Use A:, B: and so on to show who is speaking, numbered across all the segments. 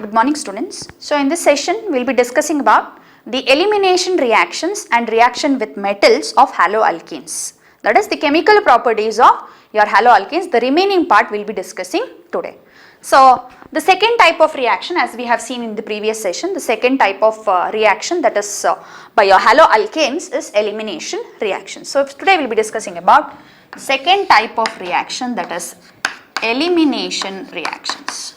A: Good morning students. So in this session we will be discussing about the elimination reactions and reaction with metals of haloalkenes. That is the chemical properties of your haloalkenes. The remaining part we will be discussing today. So the second type of reaction, as we have seen in the previous session, the second type of reaction, that is by your haloalkanes, is elimination reaction. So today we will be discussing about the second type of reaction, that is elimination reactions.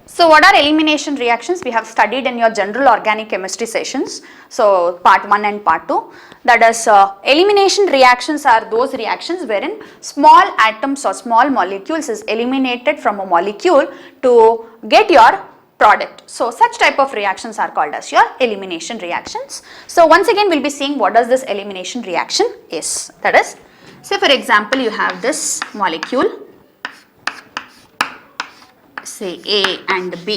A: So what are elimination reactions? We have studied in your general organic chemistry sessions. So part 1 and part 2. That is elimination reactions are those reactions wherein small atoms or small molecules is eliminated from a molecule to get your product. So such type of reactions are called as your elimination reactions. So once again we will be seeing what does this elimination reaction is. That is, say for example you have this molecule, say A and B,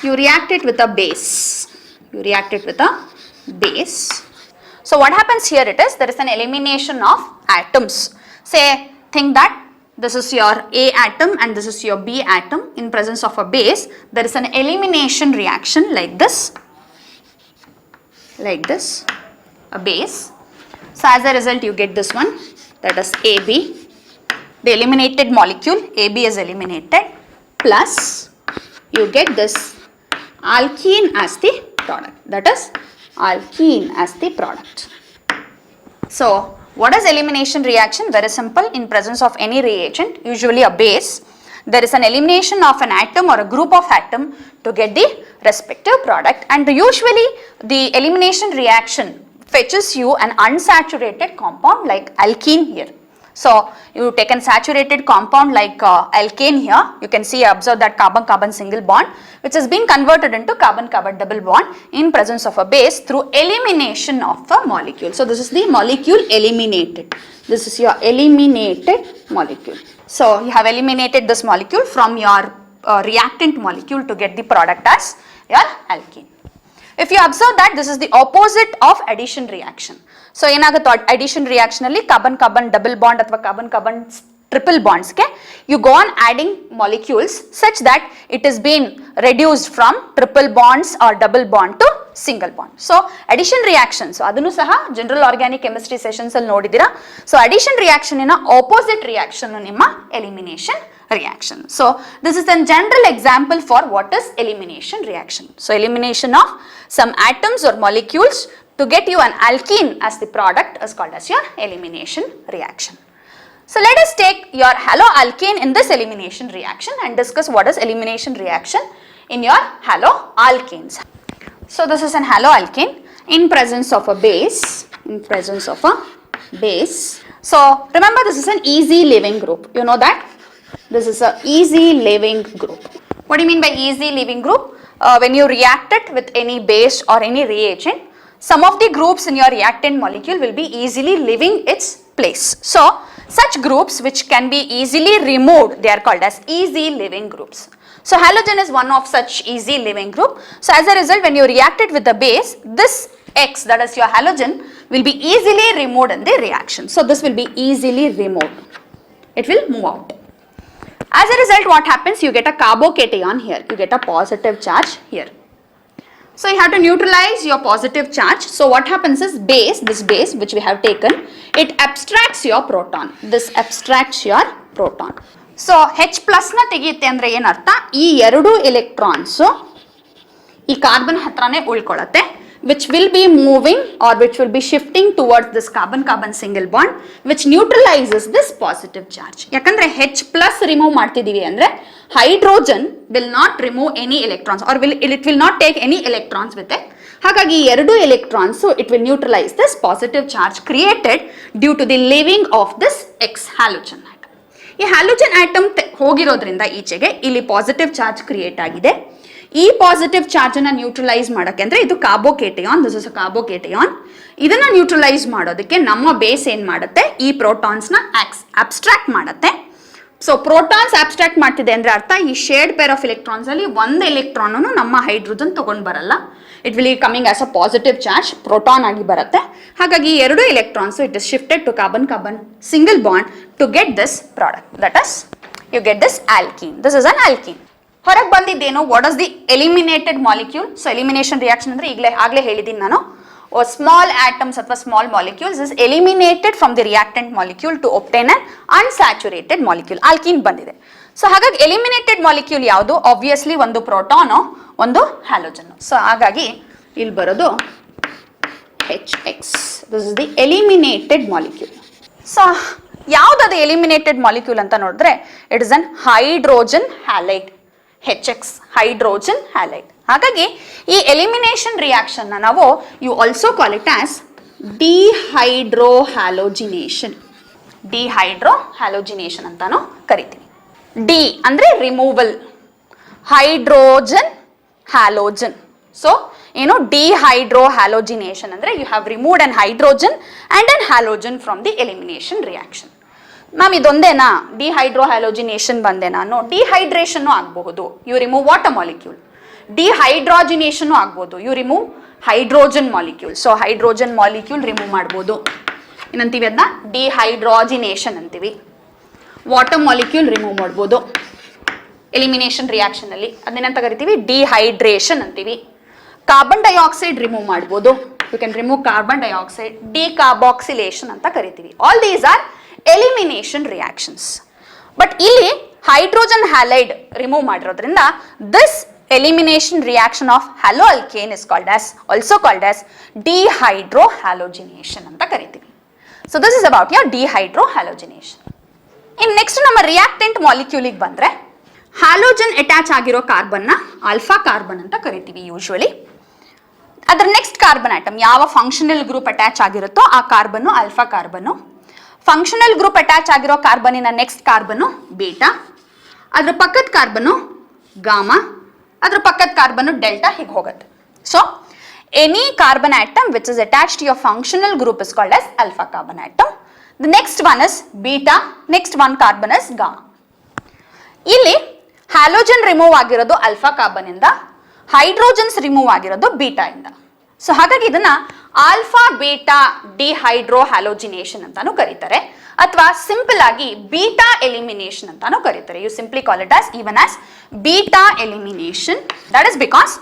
A: you react it with a base, So what happens here it is, there is an elimination of atoms. Say, think that this is your A atom and this is your B atom. In presence of a base, there is an elimination reaction like this, a base. So as a result you get this one, that is AB. The eliminated molecule AB is eliminated, plus you get this alkene as the product, that is alkene as the product. So what is elimination reaction? Very simple. In presence of any reagent, usually a base, there is an elimination of an atom or a group of atom to get the respective product, and usually the elimination reaction fetches you an unsaturated compound like alkene here. So you take a saturated compound like alkane here, you can see, observe that carbon-carbon single bond which has been converted into carbon-carbon double bond in presence of a base through elimination of a molecule. So this is the molecule eliminated. This is your eliminated molecule. So you have eliminated this molecule from your reactant molecule to get the product as your alkene. If you observe that this is the opposite of addition reaction. So ಏನಾಗುತ್ತೆ addition reaction ಅಲ್ಲಿ carbon-carbon double bond ಅಥವಾ carbon-carbon triple bonds ಗೆ you go on adding molecules such that it is being reduced from triple bonds or double bond to single bond. So addition reaction, so ಅದನ್ನು ಸಹ general organic chemistry sessions ಅಲ್ಲಿ ನೋಡಿದ್ದೀರಾ. So addition reaction ಇನ opposite reaction ನಿಮ್ಮ elimination reaction. So this is a general example for what is elimination reaction. So elimination of some atoms or molecules to get you an alkene as the product is called as your elimination reaction. So let us take your haloalkane in this elimination reaction and discuss what is elimination reaction in your haloalkanes. So this is an haloalkane in presence of a base, So remember this is an easy leaving group. You know that this is a easy leaving group. What do you mean by easy leaving group? When you react it with any base or any reagent, some of the groups in your reactant molecule will be easily leaving its place. So such groups which can be easily removed, they are called as easy leaving groups. So halogen is one of such easy leaving group. So as a result, when you react it with the base, this X, that is your halogen, will be easily removed in the reaction. So this will be easily removed. It will move out. As a result, what happens? You get a carbocation here. You get a positive charge here. So you have to neutralize your positive charge. So what happens is this base which we have taken, it abstracts your proton. This abstracts your proton. So H plus na tegiyutte andre ಏನು ಅರ್ಥ? ಈ ಎರಡು electrons ಈ carbon ಹತ್ರನೇ ಉಳ್ಕೊಳ್ಳುತ್ತೆ, which will be moving or which will be shifting towards this carbon-carbon single bond which neutralizes this positive charge. ಯಾಕಂದ್ರೆ H plus remove ಮಾಡ್ತಿದೀವಿ ಅಂದ್ರೆ hydrogen will not remove any electrons or it will not take any electrons with it. ಹಾಗಾಗಿ ಈ ಎರಡು electrons, so it will neutralize this positive charge created due to the leaving of this X halogen atom. ಈ halogen atom ಹೋಗಿರೋದ್ರಿಂದ ಈಚೆಗೆ ಇಲ್ಲಿ positive charge create ಆಗಿದೆ. ಈ positive charge ಅನ್ನ neutralise ಮಾಡಕ್ಕೆ ಅಂದ್ರೆ ಇದು ಕಾರ್ಬೋಕೇಟಯಾನ್, ದಿಸ್ ಇಸ್ ಅ ಕಾರ್ಬೋಕೇಟಯಾನ್. ಇದನ್ನ ನ್ಯೂಟ್ರಲೈಸ್ ಮಾಡೋದಕ್ಕೆ ನಮ್ಮ ಬೇಸ್ ಏನ್ ಮಾಡುತ್ತೆ, ಈ ಪ್ರೋಟಾನ್ಸ್ ನ ಅಬ್ಸ್ಟ್ರಾಕ್ಟ್ ಮಾಡುತ್ತೆ. ಸೊ ಪ್ರೋಟಾನ್ಸ್ ಅಬ್ಸ್ಟ್ರಾಕ್ಟ್ ಮಾಡ್ತಿದೆ ಅಂದ್ರೆ ಅರ್ಥ ಈ ಶೇಡ್ ಪೇರ್ ಆಫ್ ಎಲೆಕ್ಟ್ರಾನ್ಸ್ ಅಲ್ಲಿ ಒಂದು ಎಲೆಕ್ಟ್ರಾನ್ ನಮ್ಮ ಹೈಡ್ರೋಜನ್ ತಗೊಂಡ್ ಬರಲ್ಲ, it will coming as a positive charge proton ಆಗಿ ಬರುತ್ತೆ. ಹಾಗಾಗಿ ಎರಡು electrons it is shifted to carbon single bond to get this product, that is you get this alkene. This is an alkene. ಹೊರಗೆ ಬಂದಿದ್ದೇನು, what is the eliminated molecule. So elimination reaction ಅಂದ್ರೆ ಆಗಲೇ ಹೇಳಿದ್ದೀನಿ ನಾನು, ಸ್ಮಾಲ್ ಆಟಮ್ಸ್ ಅಥವಾ small molecules is eliminated from the reactant molecule to obtain an unsaturated molecule. Alkene ಬಂದಿದೆ. So ಹಾಗಾಗಿ eliminated molecule ಯಾವುದು, ಆಬ್ವಿಯಸ್ಲಿ ಒಂದು ಪ್ರೋಟಾನು ಒಂದು ಹ್ಯಾಲೋಜನ್. ಸೊ ಹಾಗಾಗಿ ಇಲ್ಲಿ ಬರೋದು HX. This is the eliminated molecule. So ಯಾವುದದು ಎಲಿಮಿನೇಟೆಡ್ ಮಾಲಿಕ್ಯೂಲ್ ಅಂತ ನೋಡಿದ್ರೆ it is an hydrogen halide. HX hydrogen halide. ಹಾಗಾಗಿ ಈ ಎಲಿಮಿನೇಷನ್ ರಿಯಾಕ್ಷನ್ ನಾವು you also call it as dehydrohalogenation. Dehydrohalogenation ಅಂತಾನು ಕರಿತೀವಿ. ಡಿ ಅಂದ್ರೆ ರಿಮೂವಲ್, ಹೈಡ್ರೋಜನ್ ಹ್ಯಾಲೋಜನ್. ಸೊ ಏನು ಡಿಹೈಡ್ರೋಹ್ಯಾಲೋಜಿನೇಷನ್ ಅಂದ್ರೆ you have removed an hydrogen and an halogen from the elimination reaction. Ma'am ಇದೊಂದೇನಾ dehydrohalogenation ಬಂದೇನಾ? ನೋ, ಡಿಹೈಡ್ರೇಷನ್ ಆಗಬಹುದು, you remove water molecule. Dehydrogenation ಆಗ್ಬೋದು, you remove hydrogen molecule. So hydrogen molecule remove ಮಾಡ್ಬೋದು. ಏನಂತೀವಿ ಅದನ್ನ dehydrogenation ಅಂತೀವಿ. Water molecule remove ಮಾಡ್ಬೋದು elimination reaction ಅಲ್ಲಿ, ಅದನ್ನೇನಂತ ಕರಿತೀವಿ ಡಿಹೈಡ್ರೇಷನ್ ಅಂತೀವಿ. ಕಾರ್ಬನ್ ಡೈಆಕ್ಸೈಡ್ ರಿಮೂವ್ ಮಾಡ್ಬೋದು, you can remove carbon dioxide. Decarboxylation ಅಂತ ಕರಿತೀವಿ. All these are elimination reactions. But ಇಲ್ಲಿ ಹೈಡ್ರೋಜನ್ ಹ್ಯಾಲೈಡ್ ರಿಮೂವ್ ಮಾಡಿರೋದ್ರಿಂದ this elimination reaction of haloalkane is also called as dehydrohalogenation anta karitivi. So this is about your dehydrohalogenation. In next ನಮ್ಮ reactant molecule ಗೆ ಬಂದ್ರೆ halogen attach ಆಗಿರೋ carbon ನ alpha carbon ಅಂತ ಕರಿತೀವಿ usually. ಅದರ next carbon atom ಯಾವ functional group attach ಆಗಿರುತ್ತೋ ಆ carbon alpha carbon. Functional group attach ಆಗಿರೋ ಕಾರ್ಬನ್ನಿನ ನೆಕ್ಸ್ಟ್ ಕಾರ್ಬನ್ ಬೀಟಾ, ಅದರ ಪಕ್ಕದ ಕಾರ್ಬನ್ ಗಾಮಾ, ಅದರ ಪಕ್ಕದ ಕಾರ್ಬನ್ ಡೆಲ್ಟಾ, ಹೀಗೆ ಹೋಗುತ್ತೆ. So any carbon atom which is attached to your functional group is called as alpha carbon atom. The next one is beta, next one carbon is gamma. ಇಲ್ಲಿ halogen remove ಆಗಿರೋದು alpha carbon ಇಂದ, hydrogens remove ಆಗಿರೋದು beta ಇಂದ. So ಹಾಗಾಗಿ ಇದನ್ನ alpha beta dehydro ಹ್ಯಾಲೋಜಿನೇಷನ್ ಅಂತಾನು ಕರೀತಾರೆ, ಅಥವಾ ಸಿಂಪಲ್ ಆಗಿ ಬೀಟಾ ಎಲಿಮಿನೇಷನ್ ಅಂತಾನು ಕರೀತಾರೆ. You simply call it as even as beta elimination. That is because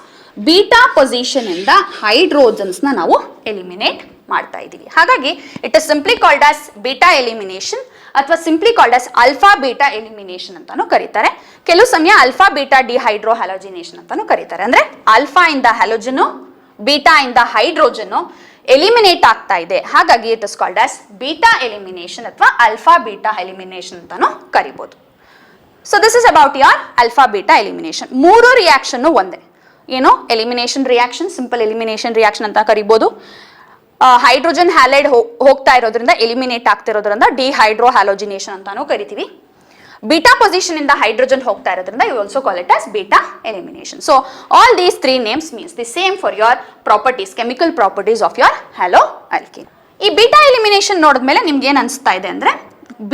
A: beta position ಇಂದ ಹೈಡ್ರೋಜನ್ಸ್ ನ ನಾವು ಎಲಿಮಿನೇಟ್ ಮಾಡ್ತಾ ಇದ್ದೀವಿ. ಹಾಗಾಗಿ it is simply called as beta elimination ಅಥವಾ simply called as alpha beta elimination ಅಂತಾನು ಕರೀತಾರೆ. ಕೆಲವು ಸಮಯ ಆಲ್ಫಾ ಬೀಟಾ ಡಿಹೈಡ್ರೋ ಹ್ಯಾಲೋಜಿನೇಷನ್ ಅಂತಾನು ಕರೀತಾರೆ. ಅಂದ್ರೆ ಆಲ್ಫಾ ಇಂದ ಹ್ಯಾಲೋಜನು, ಬೀಟಾ ಇಂದ ಹೈಡ್ರೋಜನ್ ಎಲಿಮಿನೇಟ್ ಆಗ್ತಾ ಇದೆ, ಹಾಗಾಗಿ it is called as beta elimination ಅಥವಾ ಆಲ್ಫಾ ಬೀಟಾ ಎಲಿಮಿನೇಷನ್ ಅಂತಾನು ಕರಿಬಹುದು. So this is about your alpha beta elimination. ಮೂರು ರಿಯಾಕ್ಷನ್ ಒಂದೇ. ಏನು elimination reaction, simple elimination reaction ಅಂತ ಕರಿಬಹುದು. ಹೈಡ್ರೋಜನ್ ಹ್ಯಾಲೈಡ್ ಹೋಗ್ತಾ ಇರೋದ್ರಿಂದ ಎಲಿಮಿನೇಟ್ ಆಗ್ತಿರೋದ್ರಿಂದ ಡಿಹೈಡ್ರೋ ಹ್ಯಾಲೋಜಿನೇಷನ್ ಅಂತಾನು ಕರಿತೀವಿ. ಬೀಟಾ ಪೊಸಿಷನ್ ಇಂದ ಹೈಡ್ರೋಜನ್ ಹೋಗ್ತಾ ಇರೋದ್ರಿಂದ you also call it as beta elimination. So all these three names means the same for your properties, chemical properties of your halo alkane. ಈ beta elimination ನೋಡಿದ್ಮೇಲೆ ನಿಮ್ಗೆ ಏನ್ ಅನಿಸ್ತಾ ಇದೆ ಅಂದ್ರೆ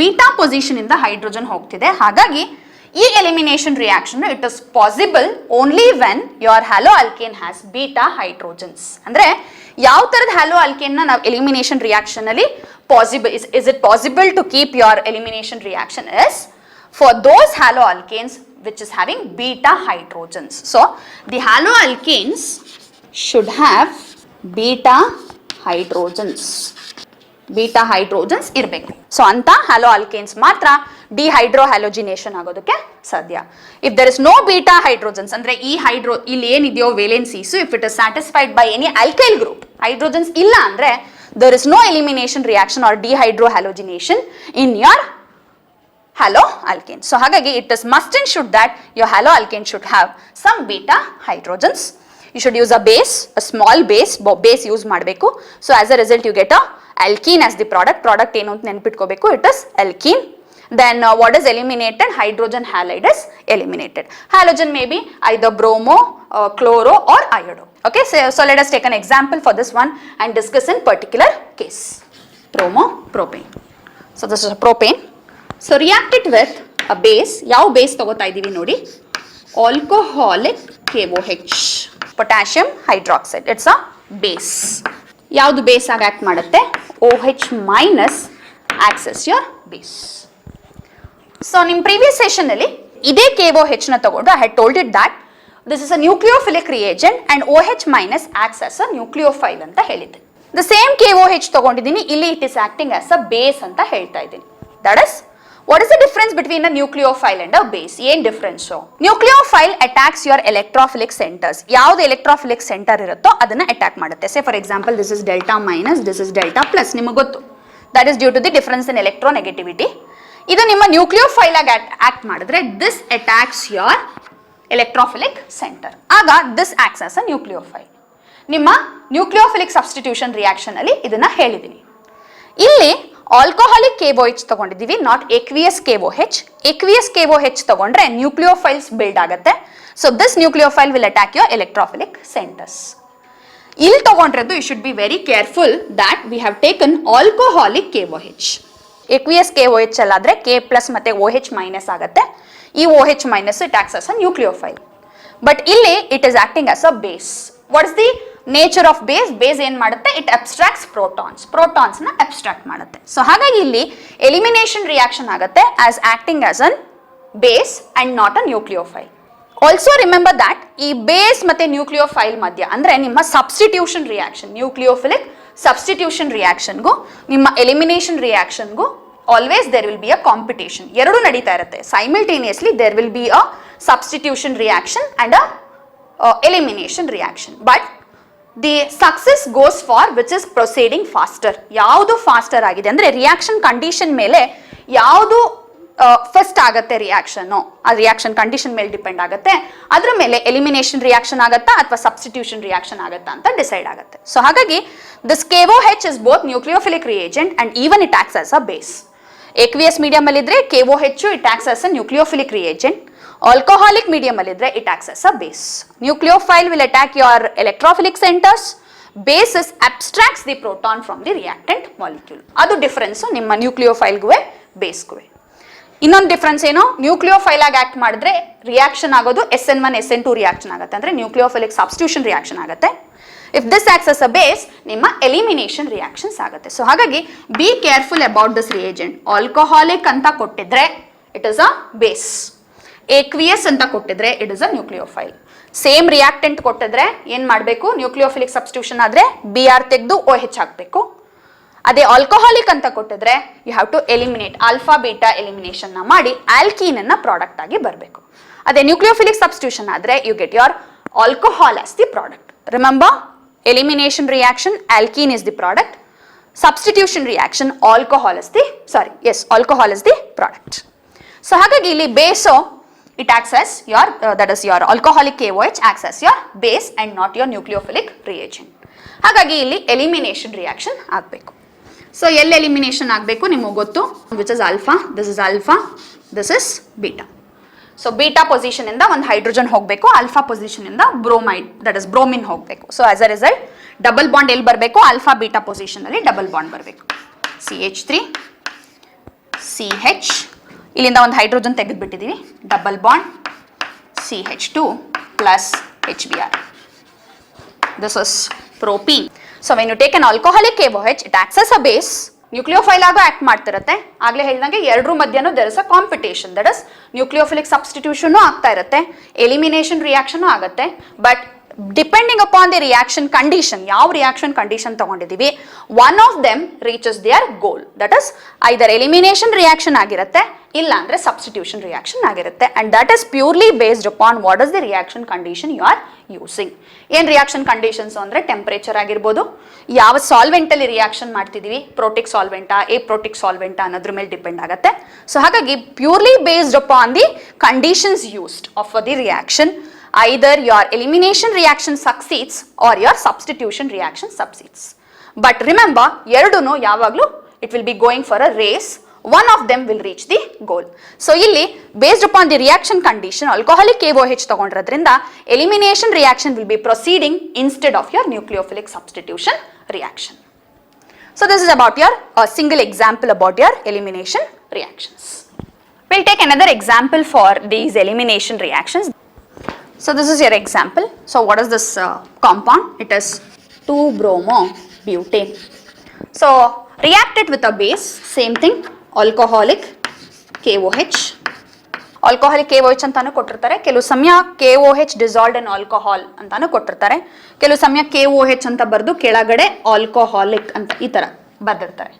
A: ಬೀಟಾ ಪೊಸಿಷನ್ ಇಂದ ಹೈಡ್ರೋಜನ್ ಹೋಗ್ತಿದೆ, ಹಾಗಾಗಿ ಈ elimination reaction it is possible only when your halo alkane has beta hydrogens. ಅಂದ್ರೆ ಯಾವ ತರದ ಹ್ಯಾಲೋ ಆಲ್ಕೇನ್ ನಾವು ಎಲಿಮಿನೇಷನ್ ರಿಯಾಕ್ಷನ್ ಅಲ್ಲಿ possible is it possible to keep your elimination reaction is for those haloalkanes which is having beta hydrogens. So the haloalkanes should have beta hydrogens. Beta hydrogens ಇರಬೇಕು. So ಅಂತ haloalkanes ಮಾತ್ರ ಡಿಹೈಡ್ರೋಹ್ಯಾಲೋಜಿನೇಷನ್ ಆಗೋದಕ್ಕೆ ಸಾಧ್ಯ. If there is no beta hydrogens ಅಂದ್ರೆ ಈ ಇಲ್ಲಿ ಏನಿದೆಯೋ valencies, if it is satisfied by any alkyl group, hydrogens ಇಲ್ಲ ಅಂದ್ರೆ there is no elimination reaction or dehydrohalogenation in your haloalkane. So ಹಾಗಾಗಿ it is must and should that your haloalkane should have some beta hydrogens. You should use a base, a small base use ಮಾಡಬೇಕು. So as a result you get a alkene as the product ಏನು ಅಂತ ನೆನಪಿಟ್ಕೋಬೇಕು, it is alkene. Then what is eliminated? Hydrogen halide is eliminated. Halogen may be either bromo, chloro or iodo. Okay, so let us take an example for this one and discuss in particular case. Bromo, propane. So this is a propane. So react it with a base. ಯಾವ base ತಗೋತಾ ಇದೀವಿ ನೋಡಿ, alcoholic KOH, potassium hydroxide. It's a base. ಯಾವುದು base ಆಗಿ act ಮಾಡುತ್ತೆ? OH minus acts as your base. So ನಿಮ್ಮ previous session ಅಲ್ಲಿ ಇದೇ KOH ನ ತಗೊಂಡು I had told it that this is a nucleophilic reagent and OH minus acts as a nucleophile ಅಂತ ಹೇಳಿದ್ದೆ. The same KOH ತಗೊಂಡಿದ್ದೀನಿ, ಇಲ್ಲಿ it is acting as a base ಅಂತ ಹೇಳ್ತಾ ಇದ್ದೀನಿ. That is, what is the difference between a nucleophile and a base? ಏನ್ difference? Nucleophile attacks your electrophilic centers. ಯಾವ್ದು electrophilic center ಇರುತ್ತೋ ಅದನ್ನ ಅಟ್ಯಾಕ್ ಮಾಡುತ್ತೆ. Say for example, this is delta minus, this is delta plus, ನಿಮಗೆ ಗೊತ್ತು. That is due to the difference in electronegativity. ಇದು ನಿಮ್ಮ nucleophile ಆಗಿ ಆಕ್ಟ್ ಮಾಡಿದ್ರೆ this attacks your electrophilic center. ಆಗ this acts as a nucleophile. ನಿಮ್ಮ nucleophilic substitution reaction ಅಲ್ಲಿ ಇದನ್ನ ಹೇಳಿದ್ದೀನಿ. ಇಲ್ಲಿ ಆಲ್ಕೋಹಾಲಿಕ್ KOH ತಗೊಂಡಿದ್ದೀವಿ, not aqueous KOH. Aqueous KOH ತಗೊಂಡ್ರೆ ನ್ಯೂಕ್ಲಿಯೋಫೈಲ್ಸ್ ಬಿಲ್ಡ್ ಆಗುತ್ತೆ. So this nucleophile will attack your electrophilic centres. ಇಲ್ಲಿ ತಗೊಂಡ್ರದ್ದು you should be very careful that we have taken alcoholic KOH. Aqueous KOH ಅಲ್ಲಾದ್ರೆ K ಪ್ಲಸ್ ಮತ್ತೆ OH minus ಆಗುತ್ತೆ. ಈ OH minus it acts as a nucleophile. But ಇಲ್ಲಿ it is acting as a base. What is the nature of base? Base ಏನ್ ಮಾಡುತ್ತೆ? It abstracts protons ನ abstract ಮಾಡುತ್ತೆ. So ಹಾಗಾಗಿ ಇಲ್ಲಿ ಎಲಿಮಿನೇಷನ್ ರಿಯಾಕ್ಷನ್ ಆಗುತ್ತೆ as acting as an base and not a nucleophile. Also remember that ಈ base ಮತ್ತೆ nucleophile ಮಧ್ಯ ಅಂದ್ರೆ ನಿಮ್ಮ ಸಬ್ಸ್ಟಿಟ್ಯೂಷನ್ ರಿಯಾಕ್ಷನ್, ನ್ಯೂಕ್ಲಿಯೋಫಿಲಿಕ್ ಸಬ್ಸ್ಟಿಟ್ಯೂಷನ್ ರಿಯಾಕ್ಷನ್ಗೂ ನಿಮ್ಮ ಎಲಿಮಿನೇಷನ್ ರಿಯಾಕ್ಷನ್ಗೂ always there will be a competition. ಎರಡು ನಡೀತಾ ಇರುತ್ತೆ simultaneously. There will be a substitution reaction and a elimination reaction. But the success goes for which is proceeding faster. ಯಾವುದು faster ಆಗಿದೆ ಅಂದ್ರೆ reaction condition ಮೇಲೆ ಯಾವುದು ಫಸ್ಟ್ ಆಗತ್ತೆ ರಿಯಾಕ್ಷನ್, ಆ ರಿಯಾಕ್ಷನ್ ಕಂಡೀಷನ್ ಮೇಲೆ ಡಿಪೆಂಡ್ ಆಗುತ್ತೆ. ಅದ್ರ ಮೇಲೆ ಎಲಿಮಿನೇಷನ್ ರಿಯಾಕ್ಷನ್ ಆಗತ್ತಾ ಅಥವಾ ಸಬ್ಸ್ಟಿಟ್ಯೂಷನ್ ರಿಯಾಕ್ಷನ್ ಆಗತ್ತಾ ಅಂತ ಡಿಸೈಡ್ ಆಗುತ್ತೆ. ಸೊ ಹಾಗಾಗಿ this KOH is both nucleophilic reagent and even it acts as a base. Aqueous medium ಅಲ್ಲಿ ಇದ್ರೆ KOH it acts as a nucleophilic reagent. Alcoholic medium ಅಲ್ಲಿ ಇದ್ರೆ it acts as a base. Nucleophile will attack your electrophilic centres. Bases abstracts the proton from the reactant molecule. ಅದು difference ನಿಮ್ಮ ನ್ಯೂಕ್ಲಿಯೋಫೈಲ್ಗುವೆ ಬೇಸ್ಗುವೆ. ಇನ್ನೊಂದು difference ಏನು? Nucleophile ಆಗಿ act ಮಾಡಿದ್ರೆ reaction ಆಗೋದು SN1 SN2 ರಿಯಾಕ್ಷನ್ ಆಗುತ್ತೆ, ಅಂದ್ರೆ ನ್ಯೂಕ್ಲಿಯೋಫಿಲಿಕ್ ಸಬ್ಸ್ಟಿಟ್ಯೂಷನ್ ರಿಯಾಕ್ಷನ್ ಆಗುತ್ತೆ. If this acts as a base ನಿಮ್ಮ ಎಲಿಮಿನೇಷನ್ ರಿಯಾಕ್ಷನ್ಸ್ ಆಗುತ್ತೆ. ಸೊ ಹಾಗಾಗಿ be careful about this reagent. Alcoholic ಅಂತ ಕೊಟ್ಟಿದ್ರೆ it is a base. Aqueous ಅಂತ ಕೊಟ್ಟಿದ್ರೆ it is a nucleophile. Same reactant ಕೊಟ್ಟಿದ್ರೆ ಏನ್ ಮಾಡಬೇಕು? ನ್ಯೂಕ್ಲಿಯೋಫಿಲಿಕ್ ಸಬ್ಸ್ಟಿಟ್ಯೂಷನ್ ಆದ್ರೆ BR ತೆಗೆದು OH ಹಾಕಬೇಕು. ಅದೇ ಆಲ್ಕೋಹಾಲಿಕ್ ಅಂತ ಕೊಟ್ಟಿದ್ರೆ you have to eliminate, alpha beta elimination ನ ಮಾಡಿ ಆಲ್ಕೀನ್ ಅನ್ನ ಪ್ರಾಡಕ್ಟ್ ಆಗಿ ಬರಬೇಕು. ಅದೇ ನ್ಯೂಕ್ಲಿಯೋಫಿಲಿಕ್ ಸಬ್ಸ್ಟಿಟ್ಯೂಷನ್ ಆದ್ರೆ you get your alcohol as the product. Remember, elimination reaction alkene is the product, substitution reaction alcohol is the alcohol is the product. So ಹಾಗಾಗಿ ಇಲ್ಲಿ ಬೇಸೋ it acts as your that is your alcoholic KOH acts as your base and not your nucleophilic reagent. ಹಾಗಾಗಿ ಇಲ್ಲಿ elimination reaction ಆಗಬೇಕು. So ಎಲ್ಲಿ elimination ಆಗಬೇಕು ನಿಮಗೆ ಗೊತ್ತು, which is alpha, this is alpha, this is beta. So beta position ಇಂದ ಒಂದು hydrogen ಹೋಗಬೇಕು, ಆಲ್ಫಾ ಪೊಸಿಷನ್ ಇಂದ ಬ್ರೋಮೈಡ್ ದಟ್ ಇಸ್ ಬ್ರೋಮಿನ್ ಹೋಗಬೇಕು. So as a result double bond ಎಲ್ಲಿ ಬರಬೇಕು? ಆಲ್ಫಾ ಬೀಟಾ ಪೊಸಿಷನ್ ಅಲ್ಲಿ ಡಬಲ್ ಬಾಂಡ್ ಬರಬೇಕು. CH3 CH, ಇಲ್ಲಿಂದ ಒಂದು ಹೈಡ್ರೋಜನ್ ತೆಗೆದುಬಿಟ್ಟಿದ್ದೀವಿ, double bond CH2 plus HBr. This is propene. So when you take an alcoholic KOH, it acts as a base. Nucleophile ಆಗೋ act ಮಾಡ್ತಿರುತ್ತೆ. ಆಗ್ಲೇ ಹೇಳಿದಂಗೆ ಎರಡರ ಮಧ್ಯನೂ there is a competition. That is nucleophilic substitution ಆಗ್ತಾ ಇರುತ್ತೆ, elimination reaction ಆಗುತ್ತೆ. But depending upon the reaction condition, ಯಾವ ರಿಯಾಕ್ಷನ್ ಕಂಡೀಷನ್ ತಗೊಂಡಿದ್ದೀವಿ, one of them reaches their goal. That is either elimination reaction ಆಗಿರುತ್ತೆ, ಇಲ್ಲ ಅಂದ್ರೆ ಸಬ್ಸ್ಟಿಟ್ಯೂಷನ್ ರಿಯಾಕ್ಷನ್ ಆಗಿರುತ್ತೆ. And that is purely based upon what is the reaction condition you are using. ಏನ್ reaction conditions ಅಂದ್ರೆ temperature ಆಗಿರ್ಬೋದು, ಯಾವ solvent ಅಲ್ಲಿ reaction ಮಾಡ್ತಿದೀವಿ, ಪ್ರೋಟಿಕ್ ಸಾಲ್ವೆಂಟಾ ಪ್ರೋಟಿಕ್ ಸಾಲ್ವೆಂಟಾ ಅನ್ನೋದ್ರ ಮೇಲೆ ಡಿಪೆಂಡ್ ಆಗುತ್ತೆ. ಸೊ ಹಾಗಾಗಿ purely based upon the conditions used of the reaction, either your elimination reaction succeeds or your substitution reaction succeeds. But remember, ಎರಡೂನು ಯಾವಾಗಲೂ it will be going for a race. One of them will reach the goal. So ಇಲ್ಲಿ based upon the reaction condition, alcoholic KOH ತಗೊಂಡಿರೋದ್ರಿಂದ elimination reaction will be proceeding instead of your nucleophilic substitution reaction. So this is about your single example about your elimination reactions. We'll take another example for these elimination reactions. So this is your example. So what is this compound? It is 2-bromobutane. So react it with a base, same thing, alcoholic KOH. Alcoholic KOH ಅಂತಾನು ಕೊಟ್ಟಿರ್ತಾರೆ, ಕೆಲವು ಸಮಯ KOH dissolved in alcohol ಅಂತಾನು ಕೊಟ್ಟಿರ್ತಾರೆ, ಕೆಲವು ಸಮಯ KOH ಅಂತ ಬರೆದು ಕೆಳಗಡೆ ಆಲ್ಕೋಹಾಲಿಕ್ ಅಂತ ಈ ತರ ಬರ್ದಿರ್ತಾರೆ.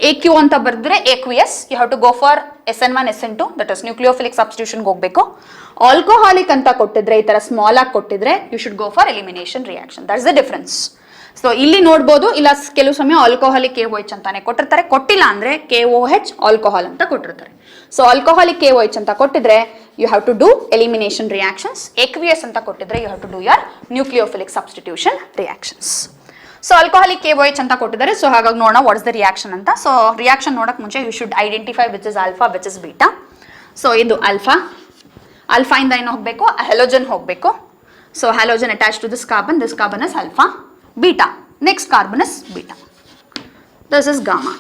A: AQ ಅಂತ ಬರೆದ್ರೆ aqueous, you have to go for SN1 SN2, that is nucleophilic substitution ಹೋಗಬೇಕು. ಆಲ್ಕೋಹಾಲಿಕ್ ಅಂತ ಕೊಟ್ಟಿದ್ರೆ ಈ ತರ ಸ್ಮಾಲ್ ಆಗಿ ಕೊಟ್ಟಿದ್ರೆ you should go for elimination reaction. That's the difference. So ಇಲ್ಲಿ ನೋಡ್ಬೋದು, ಇಲ್ಲ ಕೆಲವು ಸಮಯ ಆಲ್ಕೋಹಾಲಿಕ್ KOH ಅಂತಾನೆ ಕೊಟ್ಟಿರ್ತಾರೆ, ಕೊಟ್ಟಿಲ್ಲ ಅಂದ್ರೆ KOH ಆಲ್ಕೋಹಾಲ್ ಅಂತ ಕೊಟ್ಟಿರ್ತಾರೆ. ಸೊ ಆಲ್ಕೋಹಾಲಿಕ್ KOH ಅಂತ ಕೊಟ್ಟಿದ್ರೆ you have to do elimination reactions. aqueous ಅಂತ ಕೊಟ್ಟಿದ್ರೆ you have to do your nucleophilic substitution reactions. So alcoholic KOH ಅಂತ ಕೊಟ್ಟಿದ್ದಾರೆ. ಸೊ ಹಾಗಾಗಿ ನೋಡೋಣ ವಾಟ್ ಇಸ್ ದ ರಿಯಾಕ್ಷನ್ ಅಂತ. ಸೊ ರಿಯಾಕ್ಷನ್ ನೋಡಕ್ ಮುಂಚೆ you should identify which is alpha which is beta. So ಇದು ಆಲ್ಫಾ, ಆಲ್ಫಾ ಇಂದ ಏನು ಹೋಗಬೇಕು, ಹ್ಯಾಲೋಜನ್ ಹೋಗಬೇಕು. So halogen attach to this carbon is alpha. Beta, next carbon is beta, this is gamma.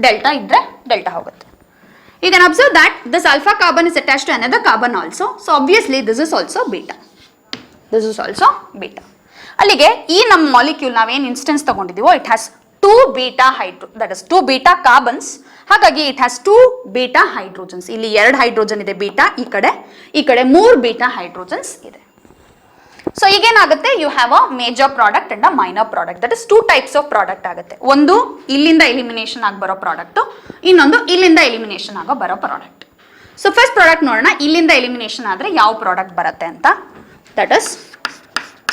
A: Delta ಇದ್ರೆ delta ಹೋಗುತ್ತೆ. You can observe that this alpha carbon is attached to another carbon also. So obviously this is also beta. This is also beta. ಅಲ್ಲಿಗೆ ಈ ನಮ್ಮ molecule ನಾವೇನು instance ತಗೊಂಡಿದ್ದೀವೋ it has 2 beta hydro, that is 2 beta carbons. ಹಾಗಾಗಿ it has 2 beta hydrogens. ಇಲ್ಲಿ 2 hydrogen ಇದೆ beta, ಈ ಕಡೆ 3 beta hydrogens ಇದೆ. ಸೊ ಈಗೇನಾಗುತ್ತೆ, you have a major product and a minor product. That is 2 types of product ಆಗುತ್ತೆ. ಒಂದು ಇಲ್ಲಿಂದ ಎಲಿಮಿನೇಷನ್ ಆಗಿ ಬರೋ ಪ್ರಾಡಕ್ಟ್, ಇನ್ನೊಂದು ಇಲ್ಲಿಂದ ಎಲಿಮಿನೇಷನ್ ಆಗೋ ಬರೋ ಪ್ರಾಡಕ್ಟ್. ಸೊ ಫಸ್ಟ್ ಪ್ರಾಡಕ್ಟ್ ನೋಡೋಣ, ಇಲ್ಲಿಂದ ಎಲಿಮಿನೇಷನ್ ಆದ್ರೆ ಯಾವ ಪ್ರಾಡಕ್ಟ್ ಬರುತ್ತೆ ಅಂತ. That is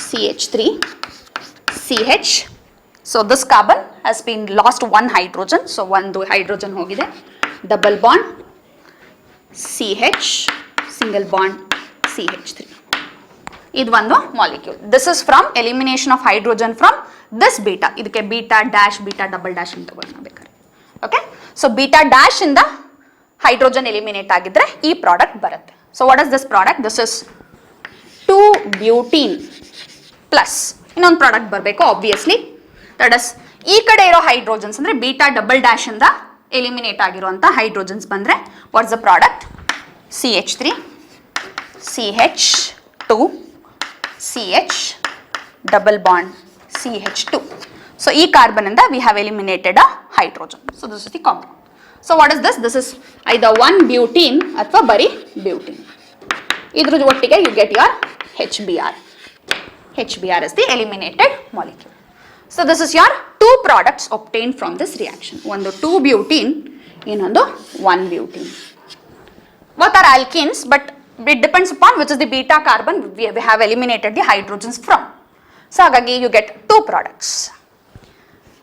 A: CH3 CH. So this carbon has been lost 1 hydrogen. So ಒಂದು ಹೈಡ್ರೋಜನ್ ಹೋಗಿದೆ. Double bond CH, single bond CH3. ಇದು ಒಂದು molecule. This is from elimination of hydrogen from this beta. ಇದಕ್ಕೆ beta dash, beta double dash ಅಂತ ತಗೊಳ್ಳೋಣ ಬೇಕಾದ್ರೆ. Okay, so beta dash ಇಂದ hydrogen eliminate ಆಗಿದ್ರೆ ಈ ಪ್ರಾಡಕ್ಟ್ ಬರುತ್ತೆ. So what is this product? This is 2 butene plus ಇನ್ನೊಂದು product ಬರಬೇಕು ಆಬ್ವಿಯಸ್ಲಿ. ದಟ್ ಇಸ್ ಈ ಕಡೆ ಇರೋ ಹೈಡ್ರೋಜನ್ಸ್ ಅಂದ್ರೆ ಬೀಟಾ ಡಬಲ್ ಡ್ಯಾಶ್ ಇಂದ ಎಲಿಮಿನೇಟ್ ಆಗಿರುವಂತ ಹೈಡ್ರೋಜನ್ಸ್ ಬಂದ್ರೆ what's the product? CH3 CH2 CH double bond CH2. So e carbon in the we have eliminated a hydrogen. So this is the compound. So what is this? This is either 1 butene athwa bari butene. Idru ottige you get your HBr. HBr is the eliminated molecule. So this is your 2 products obtained from this reaction. One 2 butene, ಇನ್ನೊಂದು 1 butene. Both are alkenes, but it depends upon which is the beta carbon we have eliminated the hydrogens from. So ಹಾಗಾಗಿ you get 2 products.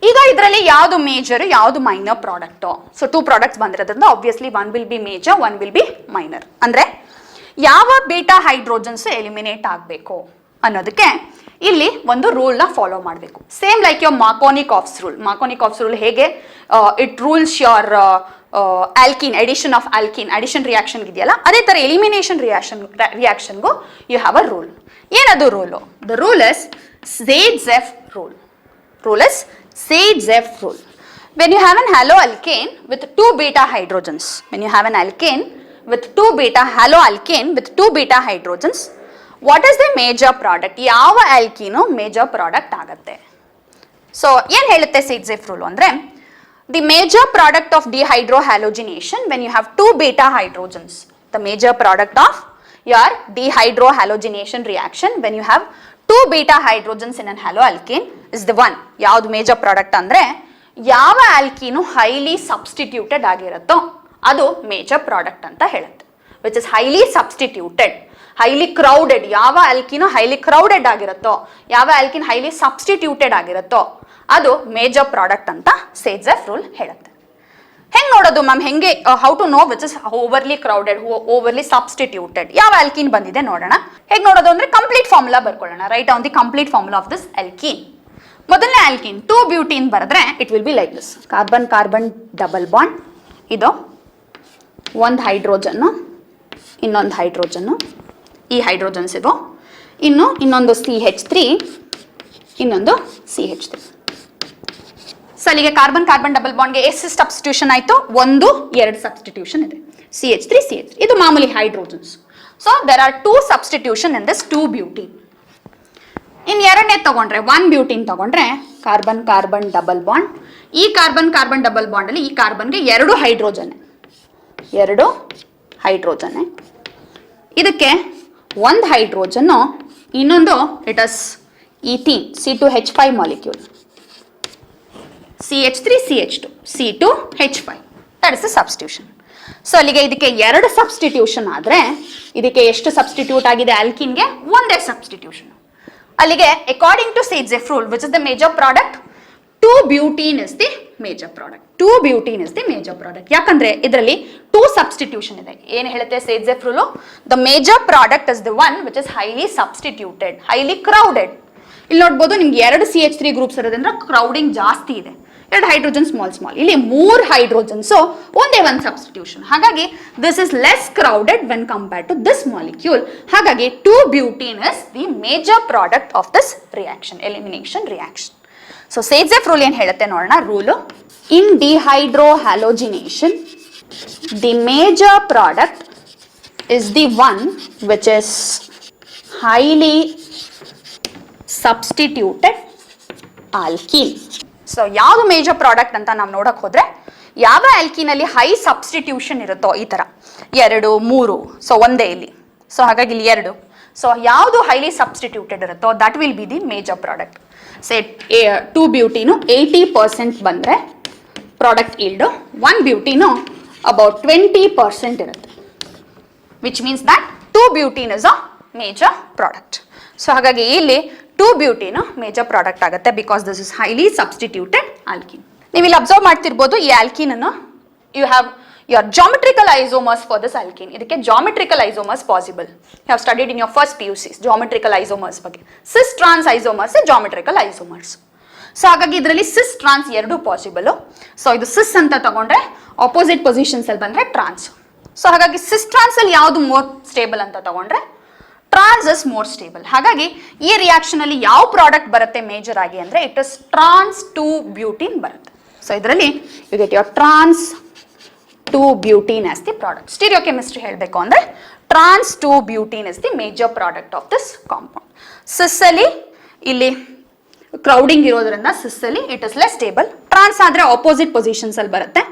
A: ಈಗ ಇದರಲ್ಲಿ ಯಾವುದು major ಯಾವುದು minor product? So 2 products ಬಂದಿರೋದ್ರಿಂದ obviously 1 will be major, 1 will be minor. ಅಂದ್ರೆ ಯಾವ beta hydrogens eliminate ಆಗಬೇಕು ಅನ್ನೋದಕ್ಕೆ ಇಲ್ಲಿ ಒಂದು ರೂಲ್ ನ ಫಾಲೋ ಮಾಡಬೇಕು. Same like your Markovnikov's rule. Markovnikov's rule ಹೇಗೆ it rules your alkene, addition of alkene, addition reaction ಇದೆಯಲ್ಲ, ಅದೇ ತರ ಎಲಿಮಿನೇಷನ್ ರಿಯಾಕ್ಷನ್ಗೂ ಯು ಹ್ಯಾವ್ ಅ ರೂಲ್. ಏನದು rule? The rule is Zaitsev rule. Rule is Zaitsev rule. When you have an haloalkane with 2 beta hydrogens, when you have an alkane with 2 beta haloalkane with 2 beta hydrogens, what is the major product? ಯಾವ ಆಲ್ಕೀನು major product ಆಗುತ್ತೆ? So ಏನು ಹೇಳುತ್ತೆ Zaitsev rule ಅಂದ್ರೆ, the major product of dehydrohalogenation when you have 2 beta hydrogens, the major product of your dehydrohalogenation reaction when you have 2 beta hydrogens in an haloalkane is the one. ಯಾವುದು major product ಅಂದ್ರೆ, ಯಾವ ಆಲ್ಕೀನು highly substituted ಆಗಿರುತ್ತೋ ಅದು major product ಅಂತ ಹೇಳುತ್ತೆ. Which is highly substituted, highly crowded. ಯಾವ ಆಲ್ಕೀನು highly crowded ಆಗಿರುತ್ತೋ, ಯಾವ alkene highly substituted ಆಗಿರುತ್ತೋ ಅದು ಮೇಜರ್ ಪ್ರಾಡಕ್ಟ್ ಅಂತ Zaitsev ರೂಲ್ ಹೇಳುತ್ತೆ. ಹೆಂಗ್ ನೋಡೋದು ಮ್ಯಾಮ್? ಹೆಂಗೆ how to know which is overly crowded, overly substituted, ಯಾವ ಆಲ್ಕೀನ್ ಬಂದಿದೆ ನೋಡೋಣ. ಹೇಗೆ ನೋಡೋದು ಅಂದ್ರೆ ಕಂಪ್ಲೀಟ್ ಫಾರ್ಮುಲಾ ಬರ್ಕೊಳ್ಳೋಣ. Write on the complete formula of this alkene. ಮೊದಲನೇ ಆಲ್ಕೀನ್ 2 ಬ್ಯೂಟೀನ್ ಬರೆದ್ರೆ it will be like this. Carbon carbon double bond, ಇದು ಒಂದು ಹೈಡ್ರೋಜನ್ನು, ಇನ್ನೊಂದು ಹೈಡ್ರೋಜನ್ನು, ಈ ಹೈಡ್ರೋಜನ್ಸ್ ಇದು, ಇನ್ನೊಂದು CH3, ಇನ್ನೊಂದು CH3. ಸೊ ಅಲ್ಲಿಗೆ ಕಾರ್ಬನ್ ಕಾರ್ಬನ್ ಡಬಲ್ ಬಾಂಡ್ಗೆ ಎಷ್ಟು ಸಬ್ಸ್ಟಿಟ್ಯೂಷನ್ ಆಯಿತು? 1 2 ಸಬ್ಸ್ಟಿಟ್ಯೂಷನ್ ಇದೆ. CH3 CH3 ಇದು ಮಾಮೂಲಿ hydrogens. So there are 2 substitution in this 2 butene. ಇನ್ನು ಎರಡನೇ ತಗೊಂಡ್ರೆ 1 ಬ್ಯೂಟೀನ್ ತಗೊಂಡ್ರೆ ಕಾರ್ಬನ್ ಕಾರ್ಬನ್ ಡಬಲ್ ಬಾಂಡ್. ಈ ಕಾರ್ಬನ್ ಕಾರ್ಬನ್ ಡಬಲ್ ಬಾಂಡ್ ಅಲ್ಲಿ ಈ ಕಾರ್ಬನ್ಗೆ 2 ಹೈಡ್ರೋಜನ್, 2 ಹೈಡ್ರೋಜನ್. ಇದಕ್ಕೆ ಒಂದು ಹೈಡ್ರೋಜನ್ನು, ಇನ್ನೊಂದು it is ethene C2H5 molecule, CH3 CH2 C2H5 that is the substitution. So ಅಲ್ಲಿಗೆ ಇದಕ್ಕೆ 2 ಸಬ್ಸ್ಟಿಟ್ಯೂಷನ್ ಆದರೆ ಇದಕ್ಕೆ ಎಷ್ಟು ಸಬ್ಸ್ಟಿಟ್ಯೂಟ್ ಆಗಿದೆ ಆಲ್ಕಿನ್ಗೆ? ಒಂದೇ ಸಬ್ಸ್ಟಿಟ್ಯೂಷನ್. ಅಲ್ಲಿಗೆ according to Zaitsev rule which is the major product, 2-butene is the major product. 2-butene is the major product. ಯಾಕಂದ್ರೆ ಇದರಲ್ಲಿ 2 ಸಬ್ಸ್ಟಿಟ್ಯೂಷನ್ ಇದೆ. ಏನು ಹೇಳುತ್ತೆ Zaitsev rule? The major product is the one which is highly substituted, highly crowded. ಇಲ್ಲಿ ನೋಡ್ಬೋದು ನಿಮ್ಗೆ 2 CH3 groups ಇರೋದ್ರಿಂದ crowding ಜಾಸ್ತಿ ಇದೆ. 2 ಹೈಡ್ರೋಜನ್ ಸ್ಮಾಲ್, ಇಲ್ಲಿ 3 ಹೈಡ್ರೋಜನ್ಸ್, ಒಂದೇ ಒಂದು ಸಬ್ಸ್ಟಿಟ್ಯೂಷನ್. ಹಾಗಾಗಿ this is less crowded when compared to this molecule. ಹಾಗಾಗಿ 2-butene is the major product of this reaction, elimination reaction. So Zaitsev rule ಏನು ಹೇಳುತ್ತೆ ನೋಡೋಣ. Rule: in dehydrohalogenation the major product is the one which is highly substituted alkene. So ಯಾವುದು major product ಅಂತ ನಾವು ನೋಡಕ್ ಹೋದ್ರೆ, ಯಾವ ಆಲ್ಕೀನಲ್ಲಿ ಹೈ ಸಬ್ಸ್ಟಿಟ್ಯೂಷನ್ ಇರುತ್ತೋ, ಈ ತರ 2, 3, ಸೊ ಒಂದೇ ಇಲ್ಲಿ, ಸೊ ಹಾಗಾಗಿ ಇಲ್ಲಿ 2. ಸೊ ಯಾವುದು ಹೈಲಿ ಸಬ್ಸ್ಟಿಟ್ಯೂಟೆಡ್ ಇರುತ್ತೋ that will be the major product. Say 2-butene 80% ಬಂದರೆ ಪ್ರಾಡಕ್ಟ್ ಈಲ್ಡು, 1-butene ಅಬೌಟ್ 20% ಇರುತ್ತೆ, which means that 2-butene is a major product. So ಹಾಗಾಗಿ ಇಲ್ಲಿ 2-butene ಮೇಜರ್ ಪ್ರಾಡಕ್ಟ್ ಆಗುತ್ತೆ because this is highly substituted alkene. ನೀವು ಇಲ್ಲಿ observe ಮಾಡ್ತಿರ್ಬೋದು ಈ alkene ಅನ್ನು, you have your geometrical isomers for this alkene. ಇದಕ್ಕೆ geometrical isomers possible. You have studied in your first PUCs geometrical isomers ಬಗ್ಗೆ. cis trans isomers geometrical isomers. So ಹಾಗಾಗಿ ಇದರಲ್ಲಿ cis trans 2 possible. So ಇದು cis ಅಂತ ತಗೊಂಡ್ರೆ opposite positions ಅಲ್ಲಿ ಬಂದ್ರೆ ಟ್ರಾನ್ಸ್. So ಹಾಗಾಗಿ cis trans ಅಲ್ಲಿ ಯಾವುದು ಮೋರ್ ಸ್ಟೇಬಲ್ ಅಂತ ತಗೊಂಡ್ರೆ ಟ್ರಾನ್ಸ್ ಇಸ್ ಮೋರ್ ಸ್ಟೇಬಲ್. ಹಾಗಾಗಿ ಈ ರಿಯಾಕ್ಷನ್ ಅಲ್ಲಿ ಯಾವ ಪ್ರಾಡಕ್ಟ್ ಬರುತ್ತೆ ಮೇಜರ್ ಆಗಿ ಅಂದ್ರೆ ಇಟ್ ಇಸ್ trans 2-butene ಬರುತ್ತೆ. ಸೊ ಇದರಲ್ಲಿ you get your trans 2-butene as the product. Stereochemistry ಹೇಳಬೇಕು ಅಂದ್ರೆ trans 2-butene is the major product of this compound. cis ಅಲ್ಲಿ ಇಲ್ಲಿ ಕ್ರೌಡಿಂಗ್ ಇರೋದ್ರಿಂದ cis ಅಲ್ಲಿ ಇಟ್ ಇಸ್ ಲೆಸ್ ಸ್ಟೇಬಲ್. ಟ್ರಾನ್ಸ್ ಆದ್ರೆ ಆಪೋಸಿಟ್ ಪೊಸಿಷನ್ಸ್ ಅಲ್ಲಿ ಬರುತ್ತೆ,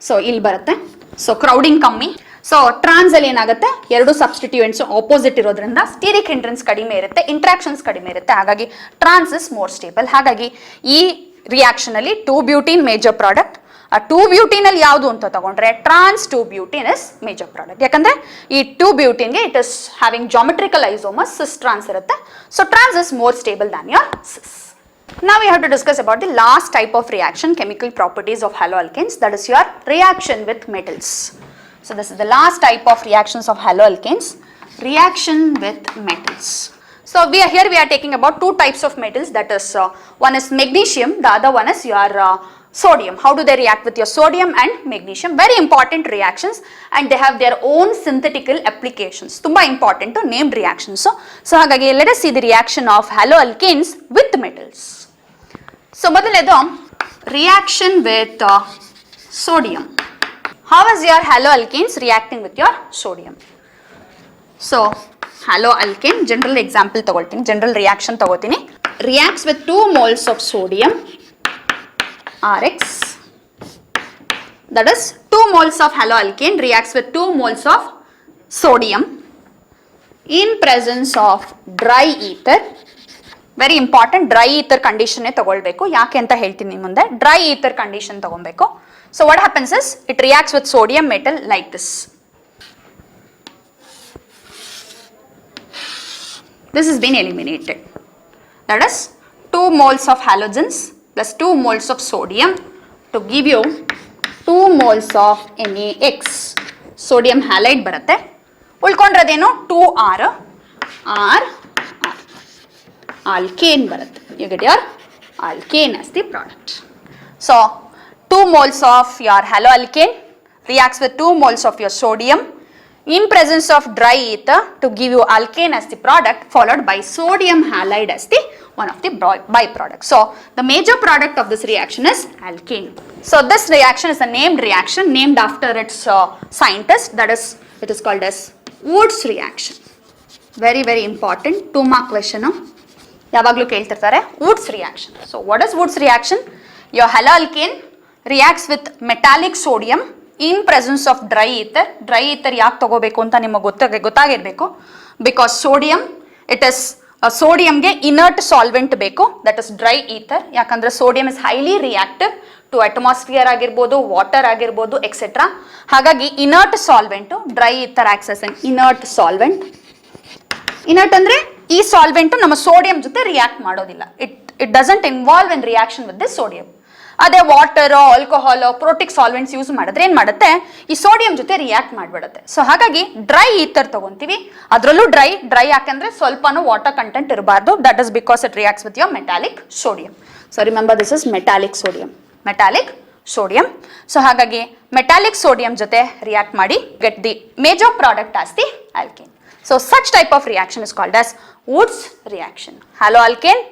A: ಸೊ ಇಲ್ಲಿ ಬರುತ್ತೆ, ಸೊ ಕ್ರೌಡಿಂಗ್ ಕಮ್ಮಿ. ಸೊ ಟ್ರಾನ್ಸ್ ಅಲ್ಲಿ ಏನಾಗುತ್ತೆ, 2 ಸಬ್ಸ್ಟಿಟ್ಯೂಯೆಂಟ್ಸ್ ಆಪೋಸಿಟ್ ಇರೋದ್ರಿಂದ ಸ್ಟೀರಿಕ್ ಹಿಂಡ್ರೆನ್ಸ್ ಕಡಿಮೆ ಇರುತ್ತೆ, ಇಂಟ್ರಾಕ್ಷನ್ಸ್ ಕಡಿಮೆ ಇರುತ್ತೆ. ಹಾಗಾಗಿ ಟ್ರಾನ್ಸ್ ಇಸ್ ಮೋರ್ ಸ್ಟೇಬಲ್. ಹಾಗಾಗಿ ಈ ರಿಯಾಕ್ಷನ್ ಅಲ್ಲಿ 2-butene ಮೇಜರ್ ಪ್ರಾಡಕ್ಟ್. ಆ 2-butene ಅಲ್ಲಿ ಯಾವುದು ಅಂತ ತಗೊಂಡ್ರೆ trans 2-butene is major product. ಯಾಕಂದ್ರೆ ಈ 2-butene ಗೆ it is having geometrical isomers, cis trans ಇರುತ್ತೆ. So trans is more stable than your cis. Now we have to discuss about the last type of reaction, chemical properties of haloalkanes, that is your reaction with metals. So this is the last type of reactions of haloalkanes, reaction with metals. So here we are taking about 2 types of metals, that is one is magnesium, the other one is your sodium. How do they react with your sodium and magnesium? Very important reactions and they have their own synthetical applications. Tumba important to named reactions. So hagagi let us see the reaction of haloalkanes with metals. So ಮೊದಲನೇದು reaction with sodium. How is your haloalkanes reacting with your sodium? So haloalkane general example ತಗೊಳ್ತೀನಿ, general reaction ತಗೋತೀನಿ. Reacts with 2 moles of sodium Rx, that is 2 moles of haloalkane reacts with 2 moles of sodium in presence of dry ether. Very important, dry ether condition ತಗೊಳ್ಬೇಕು. ಯಾಕೆ ಅಂತ ಹೇಳ್ತೀನಿ ಮುಂದೆ. Dry ether condition ತಗೊಳ್ಬೇಕು. So what happens is it reacts with sodium metal like this. This has been eliminated. That is 2 moles of halogens plus 2 moles of sodium to give you 2 moles of NaX. Sodium halide ಬರುತ್ತೆ. ಉಳ್ಕೊಂಡ್ರದೇನು 2R, R, alkane ಬರುತ್ತೆ. You get your alkane as the product. So 2 moles of your haloalkane reacts with 2 moles of your sodium in presence of dry ether to give you alkane as the product, followed by sodium halide as the one of the byproducts. So the major product of this reaction is alkane. So this reaction is a named reaction named after its scientist, that is it is called as Woods reaction. Very very important 2 mark question. ಯಾವಾಗಲೂ ಕೇಳ್ತಿರ್ತಾರೆ Woods reaction. So what is Woods reaction? Your haloalkane reacts with metallic sodium in presence of dry ether. Dry ether ಯಾಕೆ ತಗೋಬೇಕು ಅಂತ ನಿಮಗೆ ಗೊತ್ತಾಗಿರ್ಬೇಕು. Because sodium it is ಸೋಡಿಯಂಗೆ inert solvent ಬೇಕು, that is dry ether. ಯಾಕಂದ್ರೆ sodium is highly reactive to atmosphere ಆಗಿರ್ಬೋದು, water ಆಗಿರ್ಬೋದು, ಎಕ್ಸೆಟ್ರಾ. ಹಾಗಾಗಿ inert solvent, dry ether acts as an inert solvent. Inert ಅಂದ್ರೆ ಈ ಸಾಲ್ವೆಂಟ್ ನಮ್ಮ ಸೋಡಿಯಂ ಜೊತೆ ರಿಯಾಕ್ಟ್ ಮಾಡೋದಿಲ್ಲ. It doesn't involve in reaction with the sodium. ಅದೇ ವಾಟರ್, ಆಲ್ಕೋಹಾಲ್, ಪ್ರೋಟಿಕ್ ಸಾಲ್ವೆಂಟ್ಸ್ ಯೂಸ್ ಮಾಡಿದ್ರೆ ಏನ್ ಮಾಡುತ್ತೆ, ಈ ಸೋಡಿಯಂ ಜೊತೆ ರಿಯಾಕ್ಟ್ ಮಾಡ್ಬಿಡುತ್ತೆ. ಸೊ ಹಾಗಾಗಿ ಡ್ರೈ ಈಥರ್ ತಗೊಂತೀವಿ. ಅದರಲ್ಲೂ ಡ್ರೈ ಯಾಕಂದ್ರೆ ಸ್ವಲ್ಪನೂ ವಾಟರ್ ಕಂಟೆಂಟ್ ಇರಬಾರ್ದು. That is because it reacts with your metallic sodium. So remember this is metallic sodium. Metallic sodium. So ಹಾಗಾಗಿ ಮೆಟಾಲಿಕ್ ಸೋಡಿಯಂ ಜೊತೆ ರಿಯಾಕ್ಟ್ ಮಾಡಿ get the major product as the alkane. So such type of reaction is called as Woods reaction. Haloalkane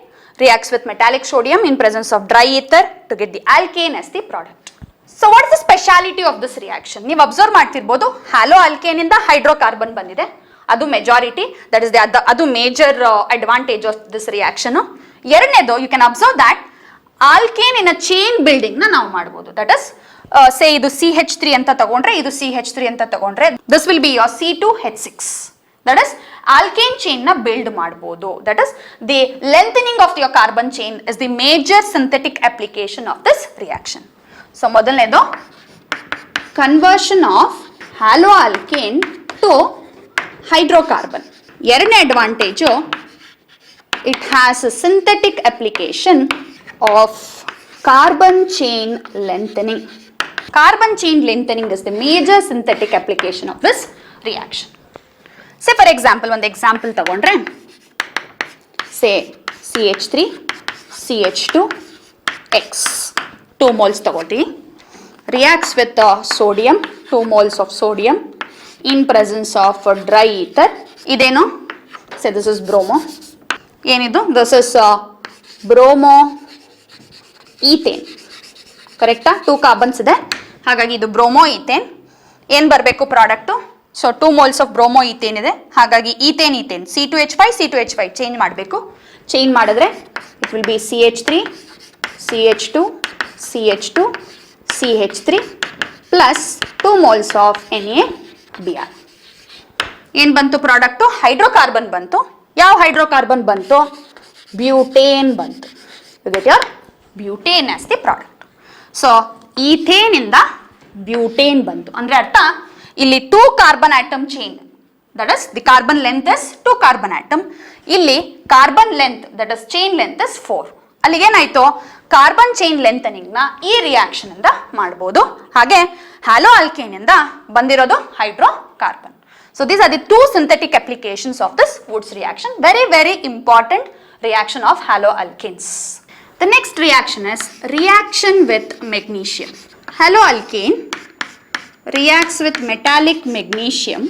A: reacts with metallic sodium in presence of dry ether to get the alkane as the product. So what is the speciality of this reaction? ನೀವು observe ಮಾಡ್ತಿರ್ಬೋದು, haloalkane ಇಂದ hydrocarbon ಬಂದಿದೆ. ಅದು majority, that is ಅದು major advantage of this reaction. ಎರಡನೇದು, you can observe that alkane in a chain building ನ ನಾವು ಮಾಡಬಹುದು. That is say ಇದು CH3 ಅಂತ ತಗೊಂಡ್ರೆ, ಇದು CH3 ಅಂತ ತಗೊಂಡ್ರೆ, this will be your C2H6. That is alkane chain na build ಮಾಡಬಹುದು. That is the lengthening of your carbon chain is the major synthetic application of this reaction. So ಮೊದಲನೇದು conversion of haloalkane to hydrocarbon. ಎರಡನೇ advantage, it has a synthetic application of carbon chain lengthening. Carbon chain lengthening is the major synthetic application of this reaction. Say for example, ಒಂದು example ತಗೊಂಡ್ರೆ, say CH3 CH2 X 2 moles ತಗೋತೀವಿ, reacts with sodium, 2 moles of sodium in presence of dry ether. ಇದೇನು, say this is bromo. ಏನಿದು, this is bromo ethane. ಕರೆಕ್ಟಾ? 2 carbons ಇದೆ, ಹಾಗಾಗಿ ಇದು bromo ethane. ಏನು ಬರಬೇಕು product? So 2 moles of bromo ethane ಇದೆ, ಹಾಗಾಗಿ ಈಥೇನ್ C2H5 C2H5 ಚೇಂಜ್ ಮಾಡಬೇಕು. ಚೇಂಜ್ ಮಾಡಿದ್ರೆ it will B CH3 CH2 CH2 CH3 plus 2 moles of NaBr. ಏನು ಬಂತು ಪ್ರಾಡಕ್ಟು? ಹೈಡ್ರೋಕಾರ್ಬನ್ ಬಂತು. ಯಾವ ಹೈಡ್ರೋಕಾರ್ಬನ್ ಬಂತು? ಬ್ಯೂಟೇನ್ ಬಂತು. You get your butane as the product. So ethane ಇಂದ ಬ್ಯೂಟೇನ್ ಬಂತು ಅಂದ್ರೆ ಅರ್ಥ, ಇಲ್ಲಿ 2 carbon atom chain, that is the carbon length is 2 carbon atom. ಇಲ್ಲಿ carbon length, that is chain length is 4. ಅಲ್ಲಿಗೇನಾಯ್ತು, ಕಾರ್ಬನ್ ಚೈನ್ ಲೆಂಥನಿಂಗ್ ನ ಈ reaction ಇಂದ ಮಾಡಬಹುದು. ಹಾಗೆ ಹ್ಯಾಲೋಆಲ್ಕೇನ್ ಇಂದ ಬಂದಿರೋದು hydrocarbon. So these are the 2 synthetic applications of this Woods reaction. Very very important reaction of haloalkanes. The next reaction is reaction with magnesium. Haloalkane reacts with metallic magnesium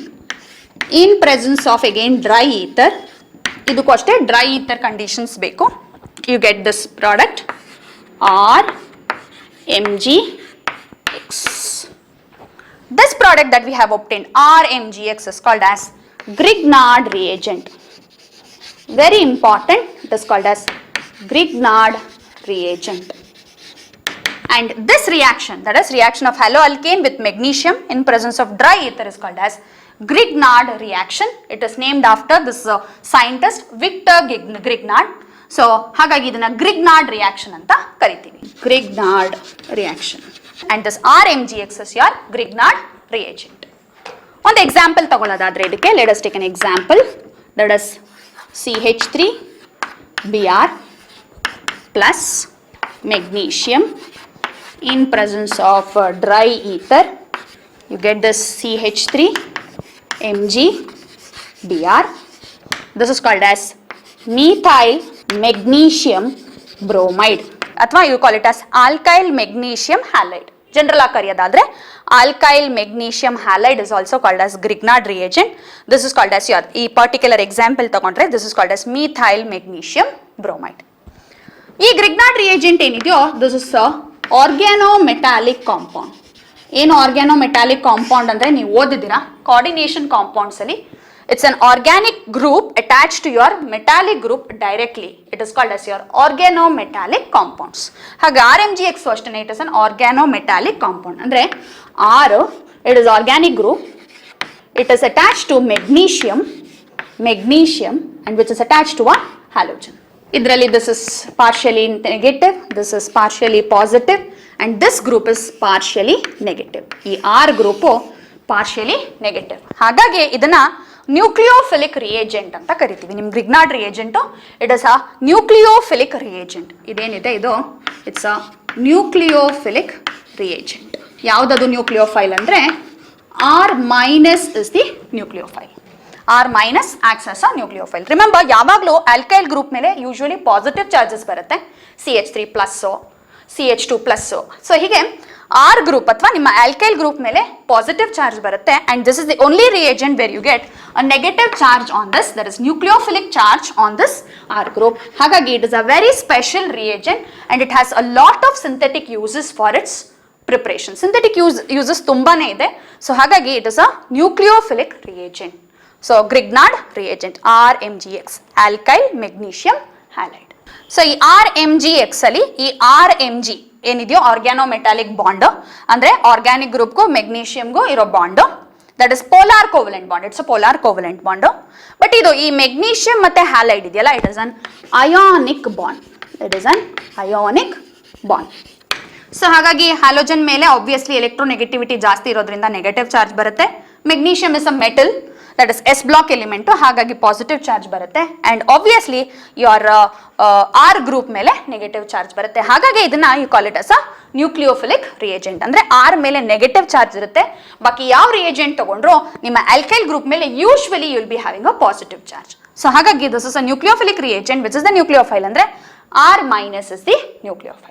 A: in presence of again dry ether. ಇದಕ್ಕೂ ಅಷ್ಟೇ dry ether conditions ಬೇಕು. You get this product RMgX. This product that we have obtained, RMgX, is called as Grignard reagent. Very important, it is called as Grignard reagent. And this reaction, that is reaction of haloalkane with magnesium in presence of dry ether, is called as Grignard reaction. It is named after this scientist Victor Grignard. So ಹಾಗಾಗಿ ಇದನ್ನ Grignard reaction ಅಂತ ಕರಿತೀವಿ. Grignard reaction. And this RMgX is your Grignard reagent. ಒಂದು example ತಗೊಳ್ಳೋದಾದ್ರೆ ಇದಕ್ಕೆ, let us take an example. That is CH3Br plus magnesium in presence of dry ether. You get this CH3Mg(Br). This is called as methyl magnesium bromide, ಅಥವಾ you call it as alkyl magnesium halide. General ಆಗಿ ಕರೆಯೋದಾದ್ರೆ alkyl magnesium halide is also called as Grignard reagent. This is called as your, ಈ particular example ತಗೊಂಡ್ರೆ this is called as methyl magnesium bromide. ಈ Grignard reagent ಏನಿದೆಯೋ, this is ಆರ್ಗ್ಯಾನೋಮೆಟಾಲಿಕ್ compound. ಏನು ಆರ್ಗ್ಯಾನೋಮೆಟಾಲಿಕ್ compound ಅಂದರೆ ನೀವು ಓದಿದ್ದೀರಾ, coordination compounds ಅಲ್ಲಿ It's an organic group attached to your metallic group directly. It is called as your organometallic compounds. ಹಾಗೆ RMGX ಅಷ್ಟೇ, it is an organometallic compound. ಅಂದ್ರೆ R, it is organic group. It is attached to magnesium, and which is attached to a halogen. Idರಲ್ಲಿ this is partially negative, this is partially positive, and this group is partially negative. ಈ R group partially negative. ಹಾಗಾಗಿ ಇದನ್ನ nucleophilic reagent ಅಂತ ಕರಿತೀವಿ. ನಿಮ್ Grignard reagent it is a nucleophilic reagent. ಇದೇನಿದೆ ಇದು it's a nucleophilic reagent. ಯಾವುದದು nucleophile ಅಂದ್ರೆ R minus is the nucleophile. R minus acts as a nucleophile. Remember, ಯಾವಾಗಲೂ alkyl group ಮೇಲೆ usually positive charges ಬರುತ್ತೆ. CH3 plus CH2 plus so ಹೀಗೆ R group ಅಥವಾ ನಿಮ್ಮ alkyl group ಮೇಲೆ positive charge ಬರುತ್ತೆ, and this is the only reagent where you get a negative charge on this, that is nucleophilic charge on this R group. ಹಾಗಾಗಿ it is a very special reagent and it has a lot of synthetic uses for its preparation. Synthetic uses ತುಂಬಾನೇ ಇದೆ. So ಹಾಗಾಗಿ it is a nucleophilic reagent. So Grignard reagent RMGX, alkyl magnesium halide. So ಈ RMGX ಅಲ್ಲಿ ಈ RMG ಏನಿದೆಯೋ ಆರ್ಗ್ಯಾನೋಮೆಟಾಲಿಕ್ bond ಅಂದ್ರೆ organic ಗ್ರೂಪ್ಗೂ ಮೆಗ್ನೀಷಿಯಂಗೂ ಇರೋ bond, that is polar covalent bond. It's a polar covalent bond. But ಇದು ಈ ಮೆಗ್ನೀಷಿಯಂ ಮತ್ತೆ ಹ್ಯಾಲೈಡ್ ಇದೆಯಲ್ಲ, it is an ionic bond. It is an ionic bond. So ಹಾಗಾಗಿ ಹ್ಯಾಲೋಜನ್ ಮೇಲೆ ಆಬ್ವಿಯಸ್ಲಿ ಎಲೆಕ್ಟ್ರೋನೆಗೆಟಿವಿಟಿ ಜಾಸ್ತಿ ಇರೋದ್ರಿಂದ ನೆಗೆಟಿವ್ ಚಾರ್ಜ್ ಬರುತ್ತೆ. Magnesium is a metal, that is s block element, ಹಾಗಾಗಿ ಪಾಸಿಟಿವ್ ಚಾರ್ಜ್ ಬರುತ್ತೆ. And obviously your R group ಮೇಲೆ negative charge ಬರುತ್ತೆ. ಹಾಗಾಗಿ ಇದನ್ನ you call it as a nucleophilic reagent. ಅಂದ್ರೆ ಆರ್ ಮೇಲೆ ನೆಗೆಟಿವ್ ಚಾರ್ಜ್ ಇರುತ್ತೆ. ಬಾಕಿ ಯಾವ ರಿಯೇಜೆಂಟ್ ತಗೊಂಡ್ರು ನಿಮ್ಮ ಆಲ್ಕೈಲ್ ಗ್ರೂಪ್ ಮೇಲೆ usually you will be having a positive charge. So ಹಾಗಾಗಿ this is a nucleophilic reagent which is the nucleophile. ಅಂದ್ರೆ R minus is the nucleophile.